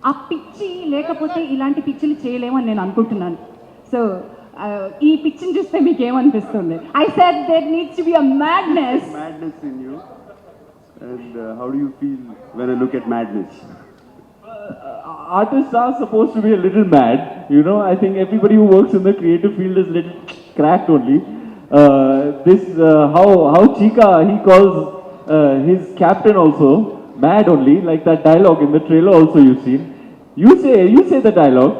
ఆ పిచ్చి లేకపోతే ఇలాంటి పిచ్చిలు చేయలేమని నేను అనుకుంటున్నాను. సో ఈ పిచ్చిని చూస్తే మీకు ఏమనిపిస్తుంది? I said there needs to be a madness. Madness in you. And how do you feel when I look at madness? Artists are supposed to be a little mad, you know. I think everybody who works in the creative field is little cracked only. How Chika, he calls his captain also mad only, like that dialogue in the trailer also you've seen. You say the dialogue.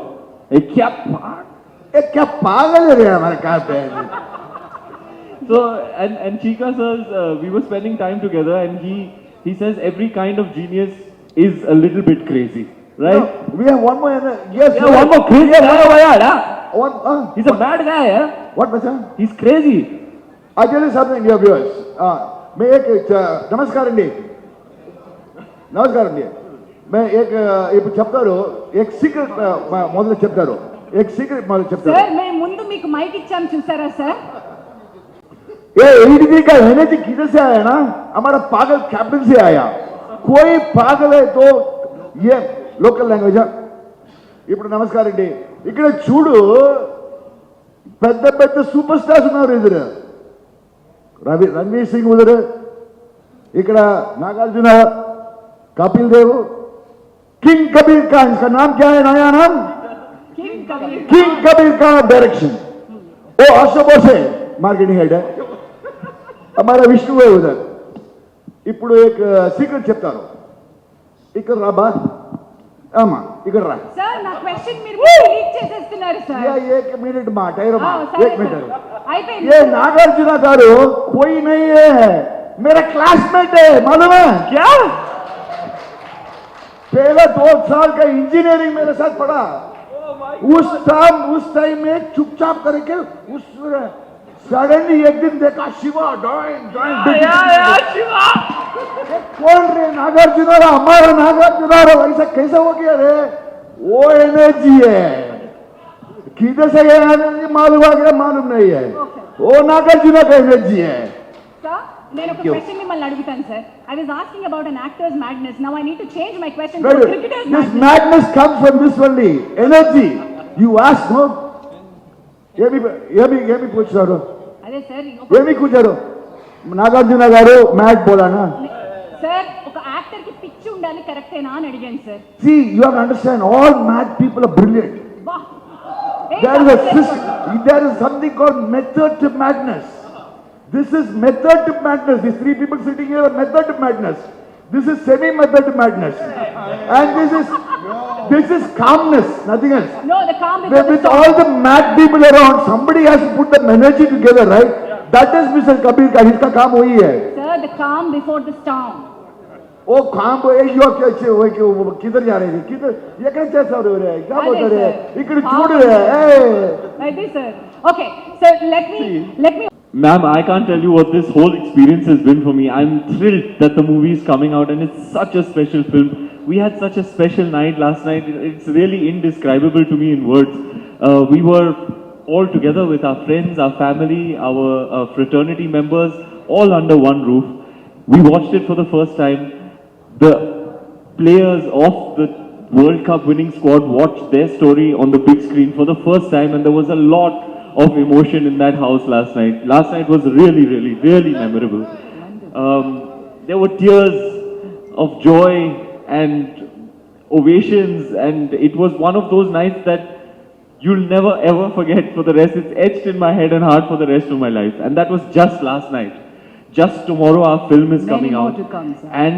क्या पागल है रे हमारे captain. So and Chika says we were spending time together, and he says every kind of genius is a little bit crazy, right? No, we have one more. Yes. Yeah, one more crazy guy, yeah. One. He's a mad guy, yeah. What बचा? He's crazy. I tell you something, dear viewers. मैं एक नमस्कार अंडी. मैं एक చెప్తారు, एक secret మొదలు చెప్తారు. एक सीक्रेट మొదలు చెప్తారు. సార్ మేము ముందు మీకు మైక్ ఇచ్చాం చూసారా సార్? ये एडीडी का एनर्जी किधर से आया ना? हमारा पागल कैप्टन से आया. कोई पागल है तो ये लोकल लैंग्वेज. ఇప్పుడు నమస్కారం అండి. ఇక్కడ చూడు, పెద్ద పెద్ద సూపర్ స్టార్స్ ఉన్నారు. ఎదురు రణ్వీర్ సింగ్ ఉదరు, ఇక్కడ నాగార్జున, कपिल देव, किंग कबीर खान. इसका नाम क्या है? नया नाम किंग कबीर खान डायरेक्शन. वो हर्ष बोस है, मार्केटिंग हेड है. हमारा विष्णु है उधर. ఇప్పుడు एक सीक्रेट చెప్తాను. ఇక్కడ రాబా, అమ్మా ఇక్కడ రా. సార్ నా క్వశ్చన్ మీరు లీక్ చేసేస్తున్నారు సార్. या एक मिनट मा टाइम मा एक मिनट. అయిపోయింది. ये नागार्जुन गारू कोई नहीं है, मेरा क्लासमेट है, मालूम है क्या? पहला 2 साल का इंजीनियरिंग मेरे साथ पढ़ा. उस टाइम में चुपचाप करके उस सडनली एक दिन देखा शिवा ड्राइंग शिवा कौन रे? नागार्जुन. हमारा नागार्जुन ऐसा कैसे हो गया रे? वो एनर्जी है. किधर से एनर्जी मालूम आ गया? मालूम नहीं है. वो नागार्जुन का एनर्जी है. సార్ నేను ఒక క్వశ్చన్ మిమ్మల్ని అడుగుతాను sir. I was asking about an actor's madness. Now I need to change my question to cricketer's This madness. madness comes from this only energy. You ask no. ఏమి పూछారు? అదే sir ఏమి కూర్చారు? నాగార్జున గారు mad బోలానా? Sir ఒక actor కి పిచ్చి ఉండాలి, కరెక్టేనా అని అడిగాను sir. See, you have to understand, all mad people are brilliant. There is something called method to madness. This is method to madness. These 3 people sitting here are method to madness. This is semi-method to madness. And this is calmness, nothing else. No, the calm before With all the mad people around, somebody has to put the energy together, right? That is Mr. Kabir Khan. इसका काम वही है. Sir, the calm before the storm. ओ काम किधर जा रहे थे? किधर ये क्या चेस हो रहे हैं? क्या बोल रहे हैं? इकड़ चूड़ रहे हैं. Like this, sir. Okay, sir, let me. Ma'am, I can't tell you what this whole experience has been for me. I'm thrilled that the movie is coming out, and it's such a special film. We had such a special night last night. It's really indescribable to me in words. We were all together with our friends, our family, our fraternity members, all under one roof. We watched it for the first time. The players of the World Cup winning squad watched their story on the big screen for the first time, and there was a lot of emotion in that house last night. Last night was really, really, really memorable. There were tears of joy and ovations, and it was one of those nights that you'll never ever forget for the rest. It's etched in my head and heart for the rest of my life. And that was just last night. Just tomorrow our film is coming out. Many more to come, sir. And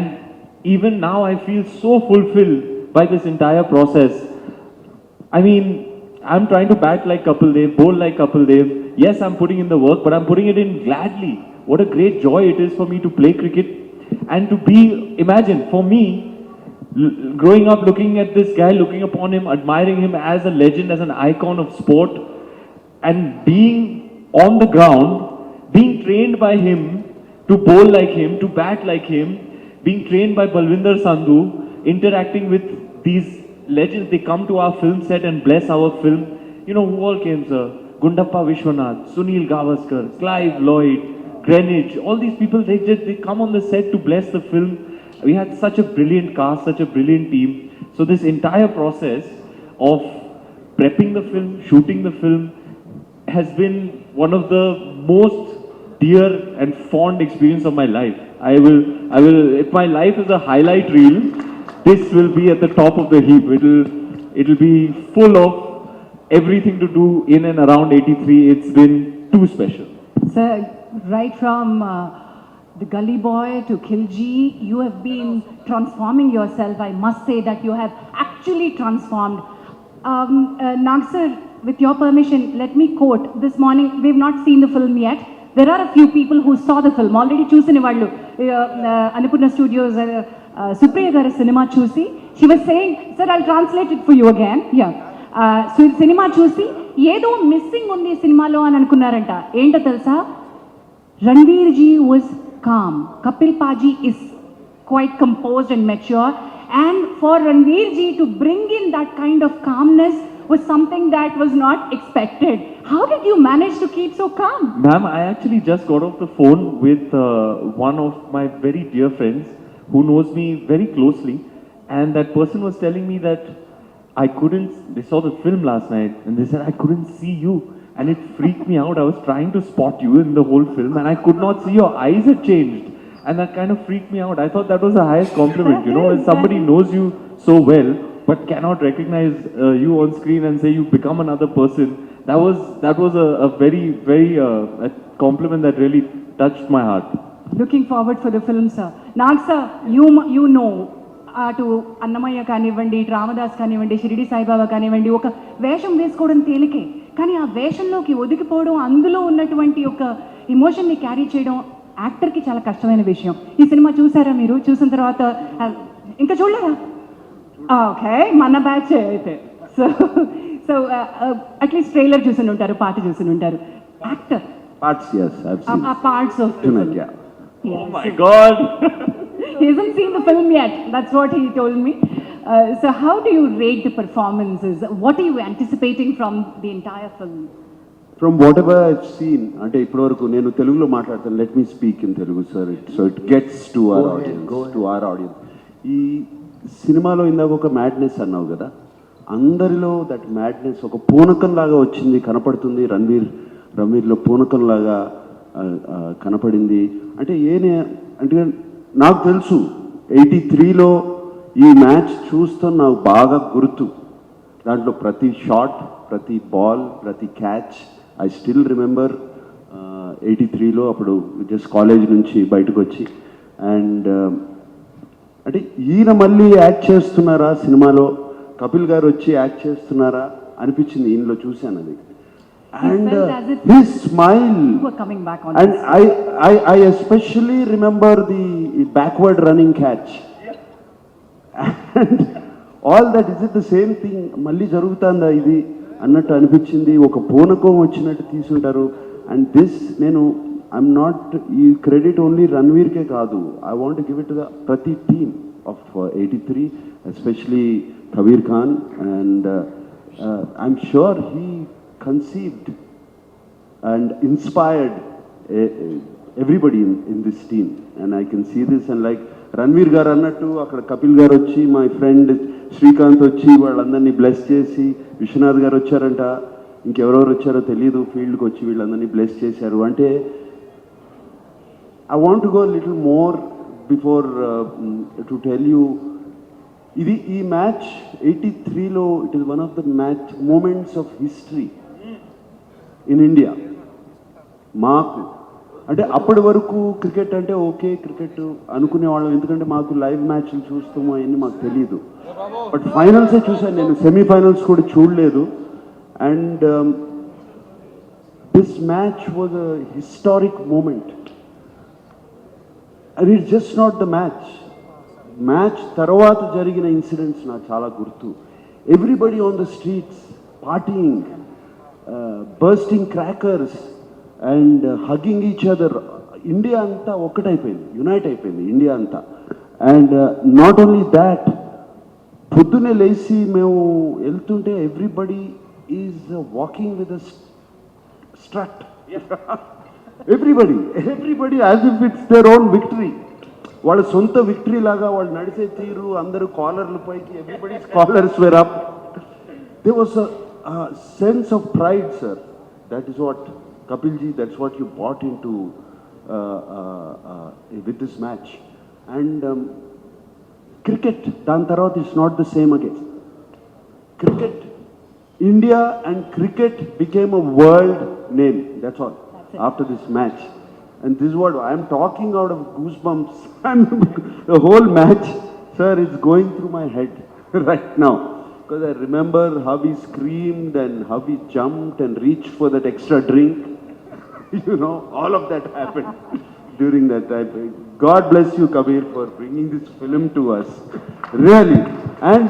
even now I feel so fulfilled by this entire process. I mean, I'm trying to bat like Kapil Dev, bowl like Kapil Dev. Yes, I'm putting in the work, but I'm putting it in gladly. What a great joy it is for me to play cricket and to be, imagine, for me, growing up looking at this guy, looking upon him, admiring him as a legend, as an icon of sport, and being on the ground, being trained by him to bowl like him, to bat like him, being trained by Balwinder Sandhu, interacting with these legends. They come to our film set and bless our film. You know who all came, sir? Gundappa Vishwanath, Sunil Gavaskar, Clive Lloyd, Greenwich, all these people, they come on the set to bless the film. We had such a brilliant cast, such a brilliant team. So this entire process of prepping the film, shooting the film, has been one of the most dear and fond experience of my life. If my life is a highlight reel, this will be at the top of the heap. It'll be full of everything to do in and around 83. It's been too special. Sir, right from the gully boy to Khilji, you have been transforming yourself. I must say that you have actually transformed. Nag sir, with your permission, let me quote. This morning, we've not seen the film yet. There are a few people who saw the film. Already choosing Vallu. Annapurna Studios, Supriya Gara cinema చూసి. She was saying, sir, I'll translate it for you again. Yeah. So సినిమా చూసి ఏదో missing ఉంది సినిమాలో అని అనుకున్నారంట. ఏంటో తెలుసా? Ranveer ji was calm. Kapil paaji is quite composed and mature. And for Ranveer ji to bring in that kind of calmness was something that was not expected. How did you manage to keep so calm? Ma'am, I actually just got off the phone with one of my very dear friends who knows me very closely, and that person was telling me that they saw the film last night and they said, I couldn't see you, and it freaked me out. I was trying to spot you in the whole film and I could not see, your eyes had changed, and that kind of freaked me out. I thought that was the highest compliment, you know, if somebody knows you so well but cannot recognize you on screen and say you become another person. That was a very a compliment that really touched my heart. Looking forward for the film, sir. Nag sir, you know, అటు అన్నమయ్య కానివ్వండి, రామదాస్ కానివ్వండి, షిరిడి సాయిబాబా కానివ్వండి, ఒక వేషం వేసుకోవడం తేలికే, కానీ ఆ వేషంలోకి ఒదిగిపోవడం, అందులో ఉన్నటువంటి ఒక ఎమోషన్ని క్యారీ చేయడం యాక్టర్కి చాలా కష్టమైన విషయం. ఈ సినిమా చూసారా మీరు? చూసిన తర్వాత ఇంకా చూడలేదా? ఓకే, మన బ్యాచ్ అయితే. సో అట్లీస్ట్ ట్రైలర్ చూసి ఉంటారు, పాట చూసి ఉంటారు. Actor Parts, yes, I've seen. Parts of Tonight, yeah. Oh my God! He hasn't seen the film yet. That's what he told me. So how do you rate the performances? What are you anticipating from the entire film? From whatever I've seen, అంటే ఇప్పటివరకు నేను తెలుగులో మాట్లాడతాను. Let me speak in Telugu, sir. So it gets to our audience. ఈ సినిమాలో ఇందాక ఒక madness అన్నావు కదా, అందరిలో దట్ మ్యాడ్నెస్ ఒక పూనకం లాగా వచ్చింది, కనపడుతుంది. రణ్వీర్లో పూనకం లాగా కనపడింది. అంటే అంటే నాకు తెలుసు 83లో ఈ మ్యాచ్ చూస్తూ నాకు బాగా గుర్తు. దాంట్లో ప్రతి షాట్, ప్రతి బాల్, ప్రతి క్యాచ్ ఐ స్టిల్ రిమెంబర్. 83లో అప్పుడు జస్ట్ కాలేజ్ నుంచి బయటకు వచ్చి, అండ్ అంటే ఈయన మళ్ళీ యాక్ట్ చేస్తున్నారా సినిమాలో, కపిల్ గారు వచ్చి యాక్ట్ చేస్తున్నారా అనిపించింది ఈయనలో చూశాను అది. And his smile, coming back on and I especially remember the backward running catch, and all that. Is it the same thing మళ్ళీ జరుగుతుందా ఇది అన్నట్టు అనిపించింది, ఒక పూనకం వచ్చినట్టు తీసుంటారు. అండ్ దిస్ ఐఎమ్ నాట్ ఈ క్రెడిట్ ఓన్లీ రణ్వీర్కే కాదు, I want to give it to the ప్రతి team of 83, especially Kabir Khan, and I'm sure he conceived and inspired everybody in this team, and I can see this. And like Ranveer garu annattu akkada Kapil garu vachi, my friend Srikanth vachi vallandarni bless chesi, Vishwanath garu vacharanta, inkevaru vacharo teliyadu, field ki vachi villandarni bless chesaru. Ante I want to go a little more before to tell you, ఈ match 83లో it is one of the moments of history in India. మాకు అంటే అప్పటి వరకు cricket అంటే okay cricket అనుకునేవాళ్ళం, ఎందుకంటే మాకు live మ్యాచ్లు చూస్తాము అవన్నీ మాకు తెలియదు. బట్ ఫైనల్సే చూసాను నేను, సెమీఫైనల్స్ కూడా చూడలేదు. And this match was a historic moment, and it's just not the match తర్వాత జరిగిన ఇన్సిడెంట్స్ నాకు చాలా గుర్తు. Everybody on the streets partying, bursting crackers and hugging each other. India అంతా ఒక్కటైపోయింది, యునైట్ అయిపోయింది ఇండియా అంతా. అండ్ నాట్ ఓన్లీ దాట్, పొద్దున్నే లేచి మేము వెళ్తుంటే everybody is walking with a strut. everybody as if it's their own victory. వాళ్ళ సొంత విక్టరీ లాగా వాళ్ళు నడిచే తీరు, అందరూ కాలర్లు పైకి, everybody's collars were up. There was a sense of pride, sir. That is what, Kapilji, that's what you bought into with this match. And cricket, dan tarvata is not the same again. Cricket, India and cricket became a world name. That's all. That's it. After this match. And this is what I'm talking out of goosebumps. The whole match, sir, is going through my head right now. Because I remember how he screamed and how he jumped and reached for that extra drink. You know, all of that happened during that time. God bless you, Kabir, for bringing this film to us. Really. And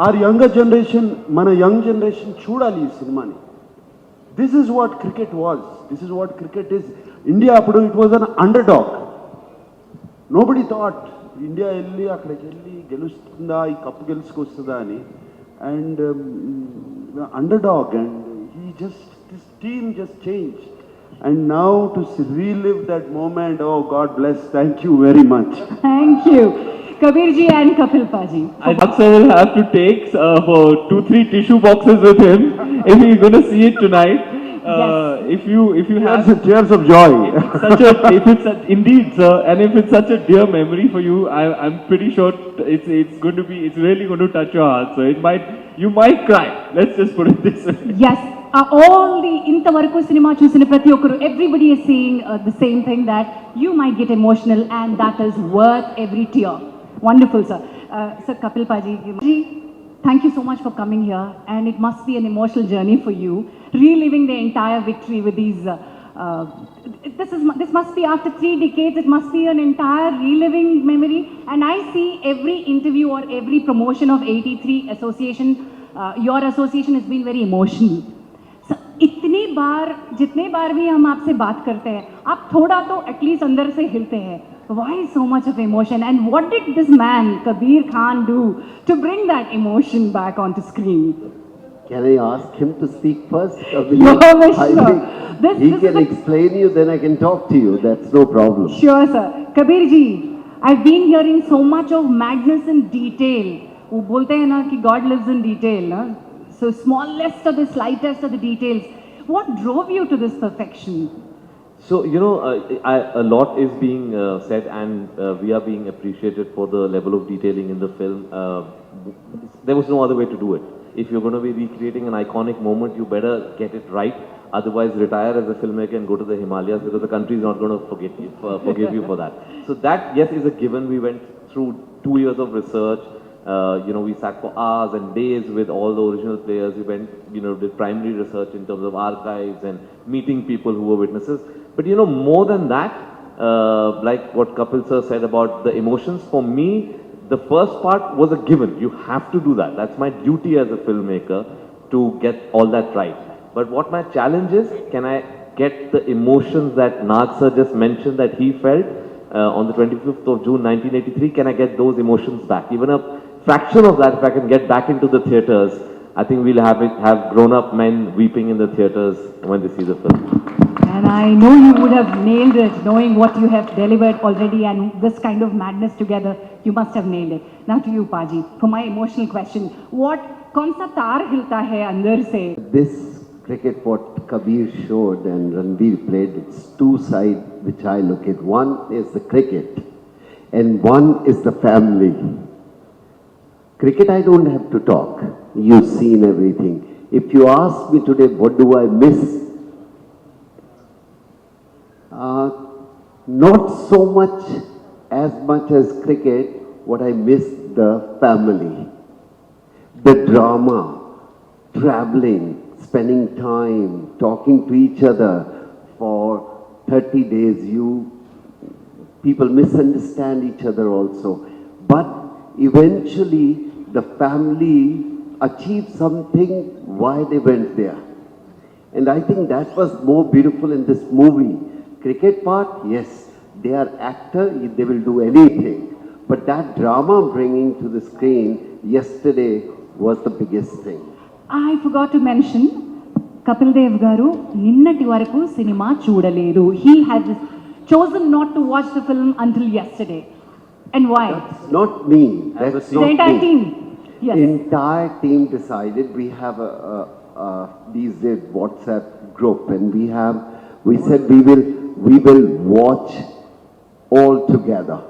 our younger generation, mana young generation, chudali ee cinemani. This is what cricket was. This is what cricket is. India, it was an underdog. Nobody thought India వెళ్ళి అక్కడికి వెళ్ళి గెలుస్తుందా, ఈ cup గెలుచుకొస్తుందా అని. And underdog, and this team just changed. And now to relive that moment, oh God bless, thank you very much. Thank you. Kabir ji and Kapil Paji. I also will have to take for 2-3 tissue boxes with him if he's going to see it tonight. If you have Tears of joy. indeed, sir, and if it's such a dear memory for you, I'm pretty sure it's really going to touch your heart. So you might cry. Let's just put it this way. Yes, all the ఇంతవరకు cinema చూసిన ప్రతి ఒక్కరు, everybody is saying the same thing, that you might get emotional and that is worth every tear. Wonderful, sir. Sir Kapil Paji, thank you so much for coming here, and it must be an emotional journey for you, reliving the entire victory with these. This must be after 3 decades. It must be an entire reliving memory. And I see every interview or every promotion of 83 association, your association has been very emotional. So, इतनी बार, जितने बार भी हम आपसे बात करते हैं, आप थोड़ा तो एटलीस्ट अंदर से हिलते हैं. Why so much of emotion? And what did this man, Kabir Khan, do to bring that emotion back onto screen? Can I ask him to speak first? Or No, I sure. think he can explain you, then I can talk to you. That's no problem. Sure, sir. Kabir ji, I've been hearing so much of madness in detail. वो बोलते हैं ना कि God lives in detail, ना? So smallest of the slightest of the details. What drove you to this perfection? So, a lot is being said, and we are being appreciated for the level of detailing in the film. There was no other way to do it. If you're going to be recreating an iconic moment, you better get it right. Otherwise, retire as a filmmaker and go to the Himalayas, because the country is not going to forgive you for that. So that, yes, is a given. We went through 2 years of research. We sat for hours and days with all the original players. We went, did primary research in terms of archives and meeting people who were witnesses. But more than that, like what Kapil sir said about the emotions, for me, the first part was a given. You have to do that. That's my duty as a filmmaker, to get all that right. But what my challenge is, can I get the emotions that Nag sir just mentioned that he felt on the 25th of June 1983? Can I get those emotions back? Even a fraction of that, if I can get back into the theatres, I think we'll have grown-up men weeping in the theatres when they see the film. And I know you would have nailed it, knowing what you have delivered already and this kind of madness together. You must have nailed it. Now to you, Paji, for my emotional question, कौन सा तार हिलता है अंदर से? This cricket, what Kabir showed and Ranveer played, it's two sides which I look at. One is the cricket and one is the family. Cricket, I don't have to talk. You've seen everything. If you ask me today, what do I miss? Not so much as cricket, what I miss, the family, the drama, traveling, spending time, talking to each other for 30 days. People misunderstand each other also. But eventually, the family achieved something why they went there. And I think that was more beautiful in this movie. Cricket part, yes, they are actor, they will do anything. But that drama bringing to the screen yesterday was the biggest thing. I forgot to mention, Kapil Dev garu ninnati varaku cinema chudaleru. He had chosen not to watch the film until yesterday. And why? Not me. That's The not entire me. team. Yes. Entire team decided. We have these days WhatsApp group, and we said we will watch all together.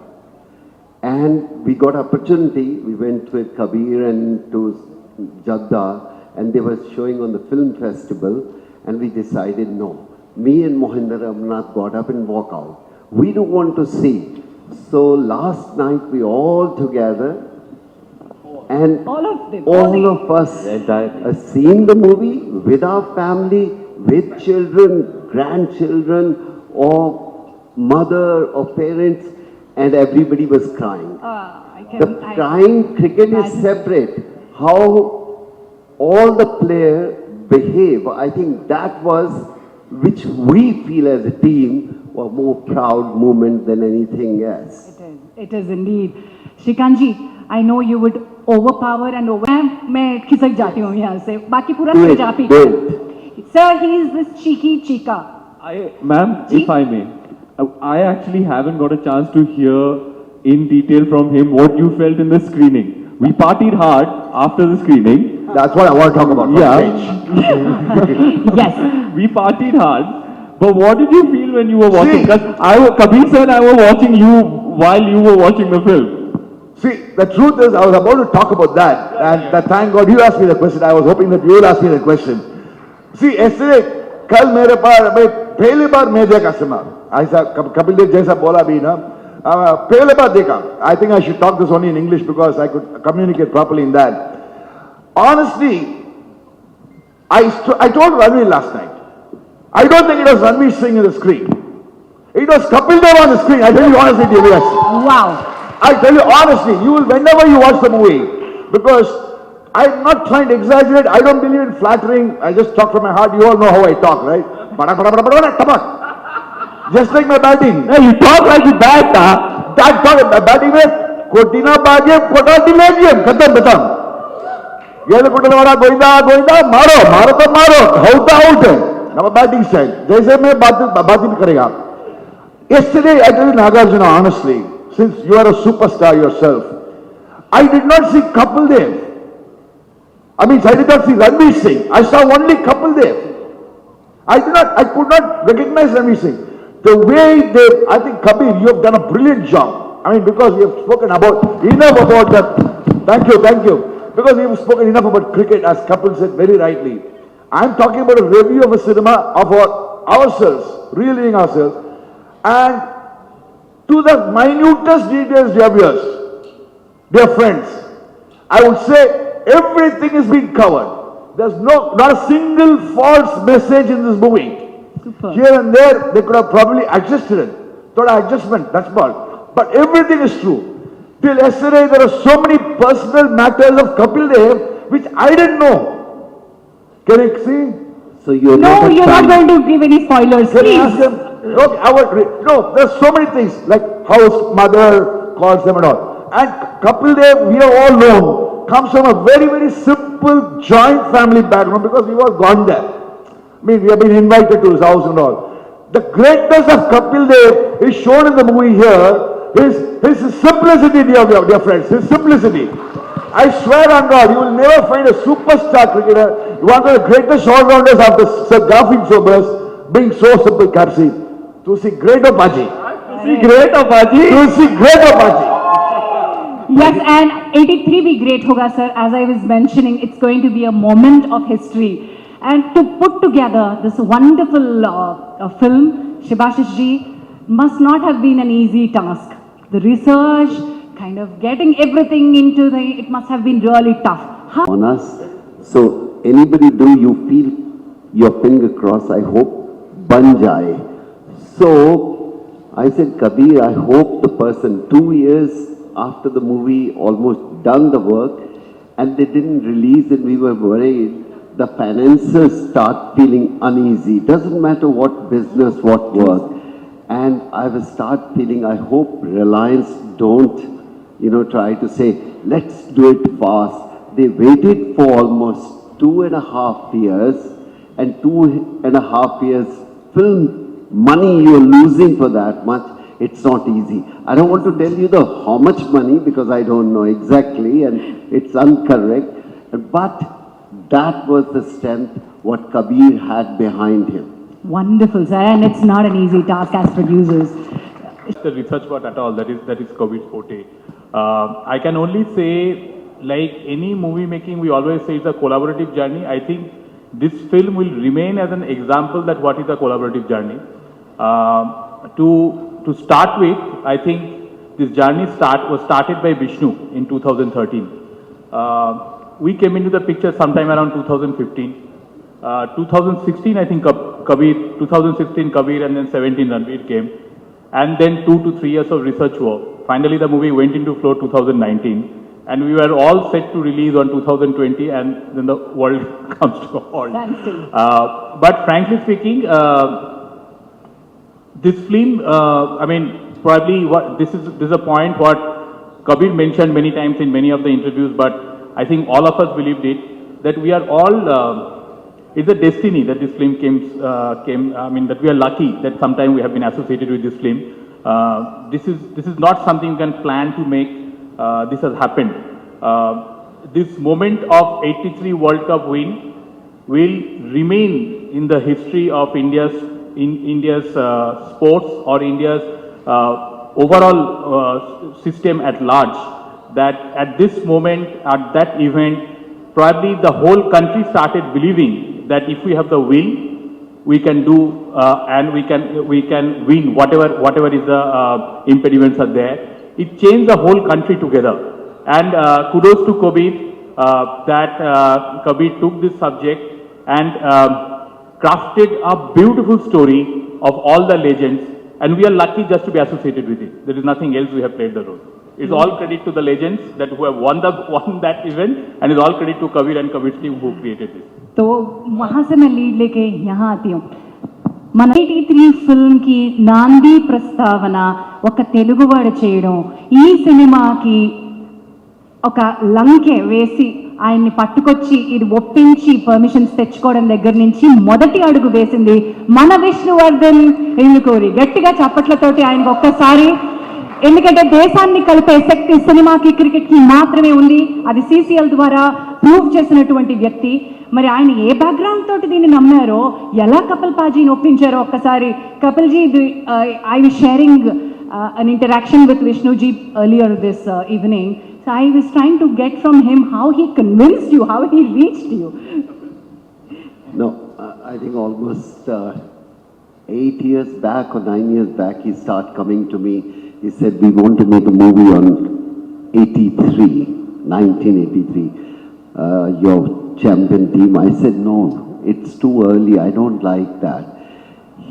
And we got opportunity. We went with Kabir and to Jadda, and they were showing on the film festival, and we decided no. Me and Mohinder Ramnath got up and walked out. We don't want to see. So last night we all together, and All of them. all of us The entire seen the movie with our family, with children, grandchildren, or mother or parents, and everybody was crying. I The can. crying cricket is imagine. separate. How all the players behave, I think that was, which we feel as a team, a more proud moment than anything else. It is. It is indeed. Shrikant ji, I know you would overpower and over. मैं खिसक जाती हूँ यहाँ से. बाकी पूरा Do it, stage आप ही. do it. Sir, he is this cheeky chica. Ma'am, if I may, I actually haven't got a chance to hear in detail from him what you felt in the screening. We partied hard after the screening. That's what I want to talk about. Yeah. Yes. We partied hard. But what did you feel when you were watching? See- Because Kabir sir and I were watching you while you were watching the film. See, the truth is, I was about to talk about that, and thank God you asked me the question. I was hoping that you will ask me the question. See, yesterday, कल मेरे पास मैं पहली बार मैं देखा cinema. ऐसा कपिल देव जैसा बोला भी ना, पहली बार देखा. I think I should talk this only in English because I could communicate properly in that. Honestly, I told Ranveer last night, I don't think it was Ranveer Singh in the screen. It was Kapil Dev on the screen. I tell you honestly, DVS. Wow. I tell you honestly, you will, whenever you watch the movie, because I'm not trying to exaggerate, I don't believe in flattering, I just talk from my heart, you all know how I talk, right? Just like my batting. Hey, you talk like you bat, huh? That talk, batting में कोटिना बागे कोटाटी लेगी खत्म खत्म ये तो कुटने वाला गोइंदा गोइंदा मारो मारो तो मारो आउट आउट है हमारा बैटिंग स्टाइल जैसे मैं बात भी करेगा. Yesterday I tell you Nagarjuna honestly, since you are a superstar yourself, I did not see Kapil Dev. I did not see Ranveer Singh. I saw only Kapil Dev. I could not recognize Ranveer Singh. The way I think Kabir, you have done a brilliant job. Because you have spoken enough about that. Thank you. Because you have spoken enough about cricket, as Kapil said very rightly. I am talking about a review of a cinema of ourselves, reeling ourselves, and to the minutest details, dear viewers, dear friends, I would say everything is being covered. There's not a single false message in this movie. Super. Here and there, they could have probably adjusted it. Thought adjustment, that's all. But everything is true. Till yesterday, there are so many personal matters of Kapil Dev which I didn't know. Can you see? So you're No, not a you're not fan. going to give any spoilers, Can you ask please. them? No, there's so many things like how his mother calls them and all. And Kapil Dev, we have all known, comes from a very, very simple joint family background because he was gone there. We have been invited to his house and all. The greatness of Kapil Dev is shown in the movie here. His simplicity, dear friends, his simplicity. I swear on God, you will never find a superstar cricketer, one of the greatest all-rounders after Sir Garfield Sobers, being so simple, Kapsi. To see great Apache. See, great, Apaji. To see great Apache. Yes, and 83 be great hoga, sir. As I was mentioning, it's going to be a moment of history. And to put together this wonderful film, Shibashish ji, must not have been an easy task. The research, kind of getting everything into it must have been really tough. How? On us. So anybody you feel your finger crossed, I hope, banjai. So I said, Kabir, I hope the person 2 years after the movie almost done the work and they didn't release and we were worried, the financiers start feeling uneasy. Doesn't matter what business, what work. And I will start feeling, I hope Reliance don't, try to say, let's do it fast. They waited for almost 2.5 years, and 2.5 years film money you're losing for that much. It's not easy. I don't want to tell you the how much money because I don't know exactly and it's incorrect. But that was the strength what Kabir had behind him. Wonderful, sir, and it's not an easy task as producers. The research part at all, that is Kabir's forte. I can only say, like any movie making, we always say it's a collaborative journey. I think this film will remain as an example that what is a collaborative journey. To start with, I think this journey was started by Vishnu in 2013. We came into the picture sometime around 2015. 2016, I think Kabir, 2016 Kabir, and then 17 Ranveer came. And then 2 to 3 years of research work. Finally, the movie went into floor 2019. And we were all set to release on 2020, and then the world comes to a halt. But frankly speaking, this film, I mean, probably this is a point what Kabir mentioned many times in many of the interviews, but I think all of us believed it, that we are all, it's a destiny that this film came, I mean, that we are lucky that sometime we have been associated with this film. This is not something you can plan to make. This has happened. This moment of 83 World Cup win will remain in the history of India's sports or India's overall system at large. That at this moment, at that event, probably the whole country started believing that if we have the will, we can do and we can win whatever is the impediments are there. It changed the whole country together. And kudos to Kabir that Kabir took this subject and crafted a beautiful story of all the legends, and we are lucky just to be associated with it. There is nothing else we have played the role. It's all credit to the legends that who have won that event, and it's all credit to Kabir and Kabir's team who created this. तो वहाँ से मैं lead लेके यहाँ आती हूँ. మన 83 film కి నాంది ప్రస్తావన ఒక తెలుగువాడు చేయడం, ఈ సినిమాకి ఒక లంకె వేసి ఆయన్ని పట్టుకొచ్చి ఇది ఒప్పించి పర్మిషన్స్ తెచ్చుకోవడం దగ్గర నుంచి మొదటి అడుగు వేసింది మన విష్ణువర్ధన్ ఇందుకూరి. గట్టిగా చప్పట్లతోటి ఆయనకు ఒక్కసారి, ఎందుకంటే దేశాన్ని కలిపే శక్తి సినిమాకి క్రికెట్కి మాత్రమే ఉంది. అది CCL ద్వారా ప్రూవ్ చేసినటువంటి వ్యక్తి. మరి ఆయన ఏ బ్యాక్గ్రౌండ్ తోటి దీన్ని నమ్మారో, ఎలా కపిల్ పాజీని ఒప్పించారో ఒక్కసారి. Kapil ji, I was sharing an interaction with Vishnuji earlier this evening. So I was trying to get from him how he convinced you, how he reached you. No, I think almost 8 years back or 9 years back, he started coming to me. He said, we want to make a movie on 1983, your champion team. I said, no, it's too early. I don't like that.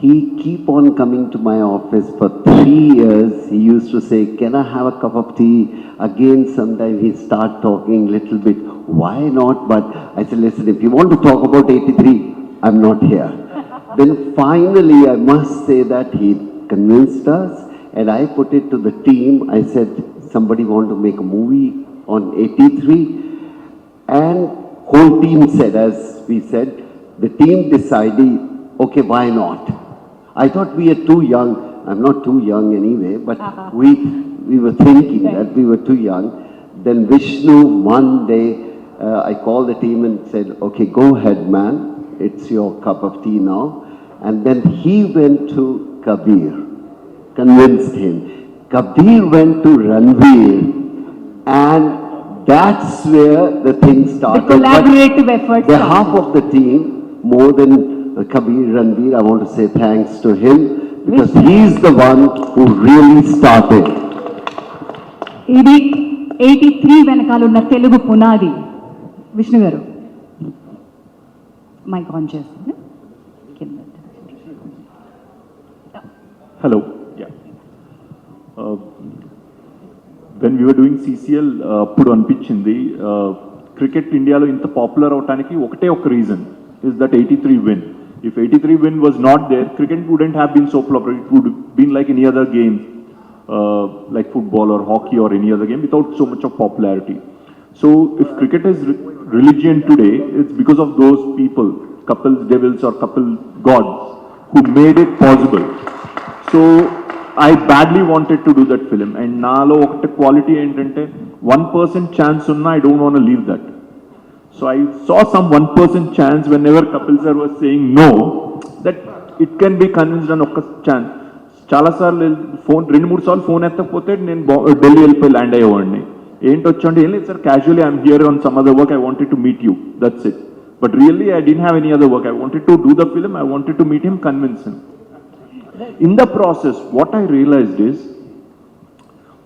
He keep on coming to my office for 3 years. He used to say, can I have a cup of tea? Again, sometimes he start talking little bit. Why not? But I said, listen, if you want to talk about 83, I'm not here. Then finally, I must say that he convinced us, and I put it to the team. I said, somebody want to make a movie on 83? And whole team said, as we said, the team decided, okay, why not? I thought we are too young. I'm not too young anyway, but we were thinking that we were too young. Then Vishnu, one day, I called the team and said, okay, go ahead, man. It's your cup of tea now. And then he went to Kabir, convinced him. Kabir went to Ranveer, and that's where the thing started. The collaborative efforts. The half of the team, more than Kabir, Ranveer, I want to say thanks to him, because he's the one who really started. ఇది 83 వెనకాలన్న తెలుగు పునాది. విష్ణు గారు mic on చేస్తుంది. Hello. Yeah. When we were doing CCL, అప్పుడు అనిపించింది cricket ఇండియాలో ఇంత popular అవటానికి ఒకటే ఒక reason is that 83 win. If 83 win was not there, cricket wouldn't have been so popular. It would have been like any other game, like football or hockey or any other game, without so much of popularity. So if cricket is religion today, it's because of those people, couple devils or couple gods, who made it possible. So I badly wanted to do that film, and నాలో ఒకటి quality ఏంటంటే 1% chance ఉన్నా I don't want to leave that. So I saw some 1% chance whenever Kapil sir was saying no, that it can be convinced on ఒక్క chance. చాలాసార్లు phone 2-3 సార్లు phone ఎత్తకపోతే నేను ఢిల్లీ వెళ్ళిపోయి land అయ్యేవాడిని. ఏంటి వచ్చండి, ఏం లేదు sir, casually I'm here on some other work, I wanted to meet you, that's it. But really, I didn't have any other work. I wanted to do the film. I wanted to meet him, convince him. In the process, what I realized is,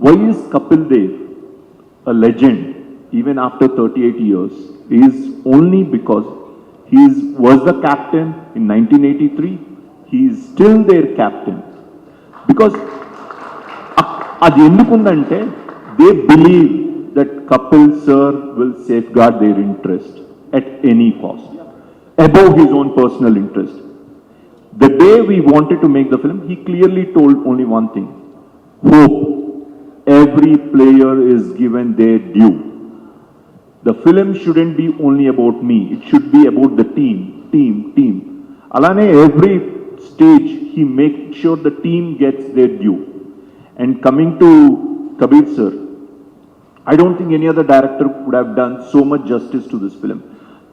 why is Kapil Dev a legend even after 38 years? Is only because he was the captain in 1983. He is still their captain. Because అది ఎందుకుందంటే they believe that Kapil sir will safeguard their interest at any cost, above his own personal interest. The day we wanted to make the film, he clearly told only one thing: hope. Every player is given their due. The film shouldn't be only about me, it should be about the team. Alane, every stage, he makes sure the team gets their due. And coming to Kabir sir, I don't think any other director would have done so much justice to this film.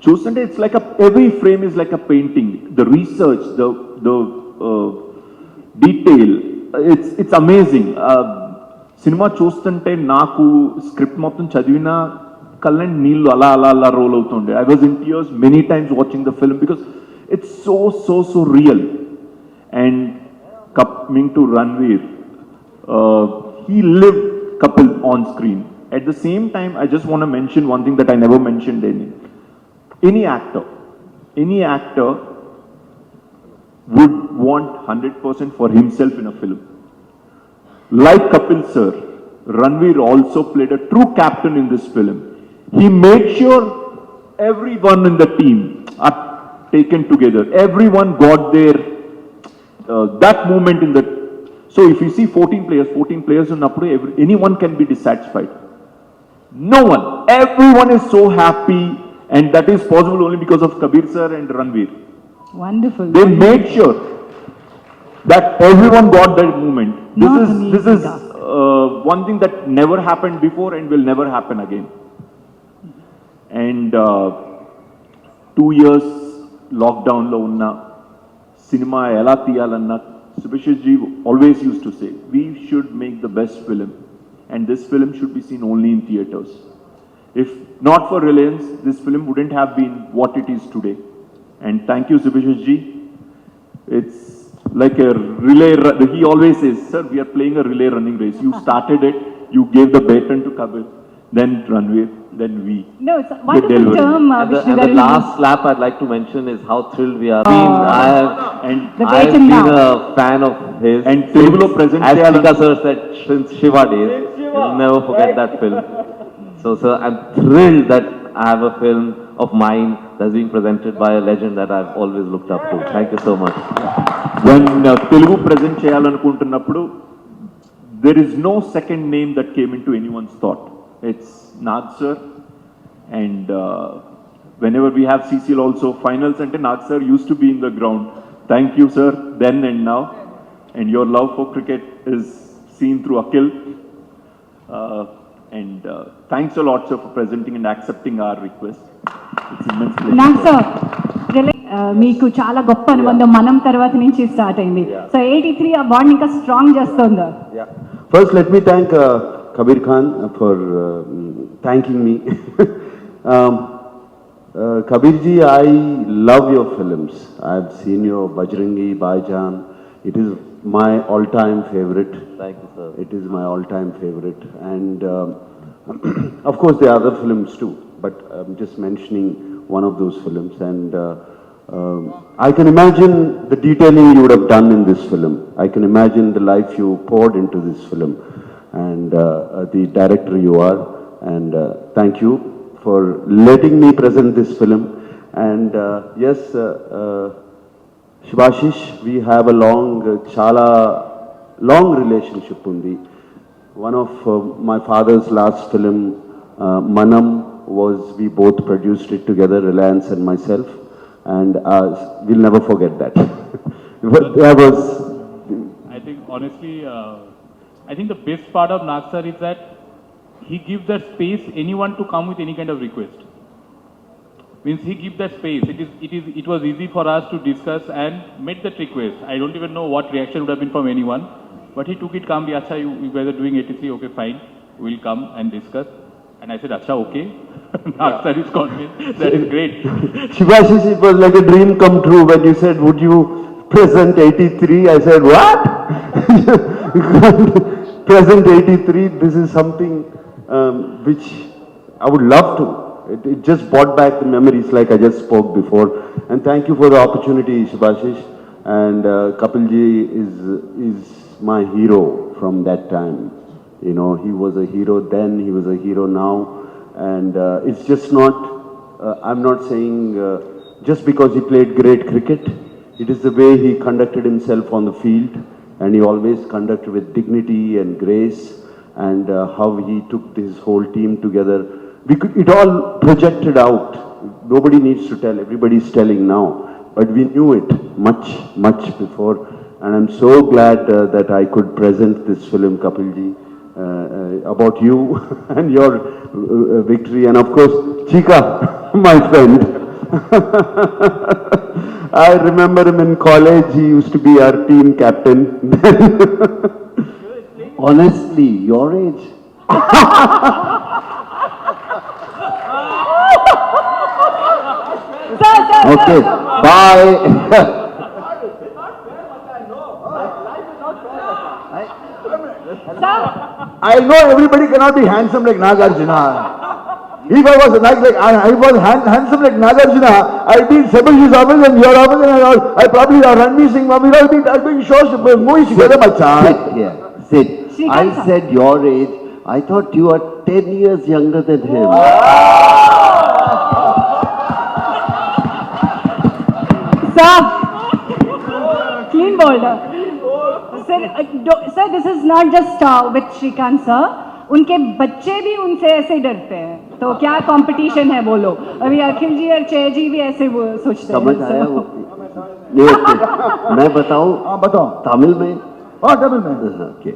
Chusante, it's like every frame is like a painting. The research, the detail, it's amazing. Cinema చూస్తుంటే నాకు script మొత్తం చదివినా కళ్ళని నీళ్ళు అలా role అవుతుండే. I was in tears many times watching the film because it's so real. And coming to Ranveer, he lived Kapil on screen. At the same time, I just want to mention one thing that I never mentioned any actor would want 100% for himself in a film. Like Kapil sir, Ranveer also played a true captain in this film. He made sure everyone in the team are taken together. Everyone got their that moment in the. So if you see 14 players in Napoli, anyone can be dissatisfied. No one. Everyone is so happy, and that is possible only because of Kabir sir and Ranveer. Wonderful. They made sure that everyone got that moment. This is one thing that never happened before and will never happen again. And 2 years lockdown lo unna cinema ela tiyalanna Subhashis ji always used to say we should make the best film, and this film should be seen only in theaters. If not for Reliance, this film wouldn't have been what it is today. And thank you, Subhashis ji. It's like a relay. He always says, sir, we are playing a relay running race. You started it, you gave the baton to Kabir, then Ranveer, then we. No, it's a wonderful delivery. term, And Vishnu the garu. last slap I'd like to mention is how thrilled we are. The I've waiting been now. a fan of his. And Telugulo present as cheyalani- Tika sir said, since Shiva days. You'll never forget that film. So, sir, I'm thrilled that I have a film of mine that's being presented by a legend that I've always looked up to. Thank you so much. When Telugu present చేయాలనుకుంటున్నప్పుడు there is no second name that came into anyone's thought. It's Nag sir, and whenever we have CCL also finals, and Nag sir used to be in the ground. Thank you, sir, then and now, and your love for cricket is seen through Akhil. And thanks a lot, sir, for presenting and accepting our request. It's immense pleasure. నాకు sir మీకు చాలా గొప్ప అనుబంధం మనం తర్వాత నుంచి start అయింది. So 83 ఆ బాండ్ ఇంకా స్ట్రాంగ్ చేస్తుందా? First, let me thank Kabir Khan for thanking me. Kabir ji, I love your films. I've seen your Bajrangi, Baijan. It is my all-time favorite. Thank you, sir. It is my all-time favorite. And of course, there are other films too, but I'm just mentioning one of those films. And I can imagine the detailing you would have done in this film. I can imagine the life you poured into this film, and the director you are. And thank you for letting me present this film. And yes, Subhashish, we have a long relationship undi. One of my father's last film, Manam, we both produced it together, Reliance and myself, and we'll never forget that. But that was. I think honestly, I think the best part of Nag sir is that he gives that space anyone to come with any kind of request. Means he gives that space. It was easy for us to discuss and make that request. I don't even know what reaction would have been from anyone, but he took it calmly. Acha, you guys are doing 83, okay, fine. We'll come and discuss. And I said, Acha, okay. Nag sir is convinced. That is great. Shivashish, it was like a dream come true when you said, would you present 83? I said, what? Present 83, this is something which I would love to. It just brought back the memories like I just spoke before. And thank you for the opportunity, Shivashish. And Kapilji is my hero from that time. You know, he was a hero then, he was a hero now. And it's just not, I'm not saying just because he played great cricket. It is the way he conducted himself on the field. And he always conducted with dignity and grace. And how he took his whole team together. It all projected out. Nobody needs to tell, everybody's telling now. But we knew it much, much before. And I'm so glad that I could present this film, Kapilji, about you and your victory. And of course, Chika, my friend. I remember him in college. He used to be our team captain. Honestly, your age. Okay, bye. I know everybody cannot be handsome like Nagarjuna. If I was I was handsome like Nagarjuna, I'd be in Sabashi's office and your office and I probably Ranveer Singh, I'd be in shows, movies together, my child. Sit here, sit. Srikanth, I said your age. I thought you are 10 years younger than him. sir, clean boulder. Sir, this is not just with Srikanth sir. उनके बच्चे भी उनसे ऐसे डरते हैं, तो क्या competition है बोलो. अभी अखिल जी और जय जी भी ऐसे वो सोचते हैं. समझ आया वो? नहीं, okay. मैं बताऊं? हाँ बताओ. तमिल में? हाँ तमिल में. Okay.